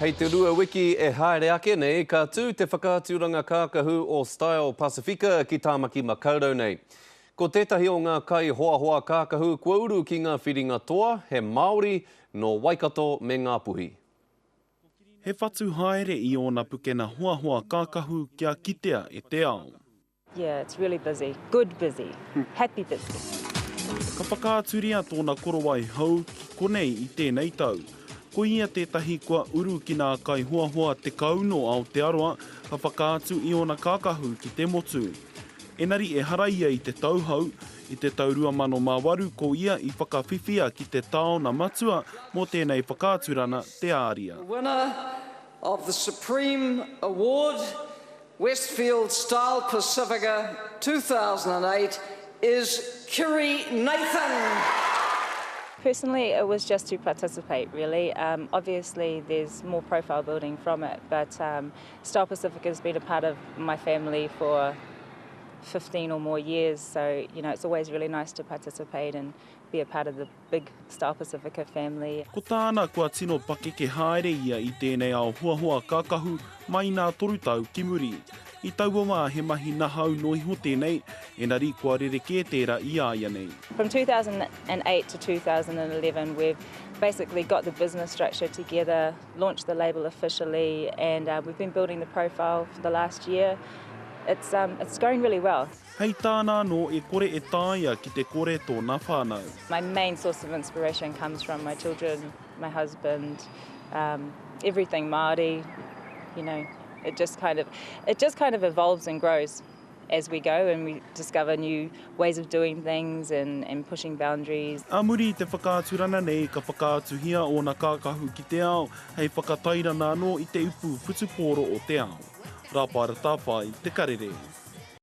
Hei te rua wiki e haere ake nei, ka tū te whakaatiuranga kākahu o Style Pacifica ki tāmaki makaurau nei. Ko tētahi o ngā kai hoa hoa kākahu kua uru ki ngā whiringa toa, he Māori no Waikato me Ngāpuhi. He whatu haere I ōna pukena hoa hoa kākahu kia kitea e te ao. Yeah, it's really busy. Good busy. Happy busy. Ka whakaaturia tōna korowai hau ki konei I tēnei tau. Ko ia tētahi kua uru ki ngā kai hoa hoa te kauno Aotearoa, ka whakaatu I ōna kākahu ki te motu. Enari e haraia I te tauhau, I te tau 2008 ko ia I whakawhiwhia ki te taona matua mō tēnei whakaaturana te āria. The winner of the Supreme Award, Westfield Style Pacifica 2008, is Kiri Nathan. Personally, it was just to participate, really. Obviously, there's more profile building from it, but Style Pacifica has been a part of my family for 15 or more years, so it's always really nice to participate and be a part of the big Style Pacifica family. Ko tāna kua tino pakeke haere ia I tēnei ao hoa hoa kākahu mai nā torutau ki muri. I tauonga he mahi nahau noi ho tēnei, enari kua rereke tērā I aia nei. From 2008 to 2011, we've basically got the business structure together, launched the label officially, and we've been building the profile for the last year. It's going really well. Hei tāna no e kore e tāia ki te kore tōna whānau. My main source of inspiration comes from my children, my husband, everything Māori, It just kind of evolves and grows as we go and we discover new ways of doing things and pushing boundaries. A muri te whakaaturana nei ka whakaatuhia o na kākahu ki te ao, hei whakatairana anō I te upu whutupōro o te ao. Rāpara tāwhai te karere.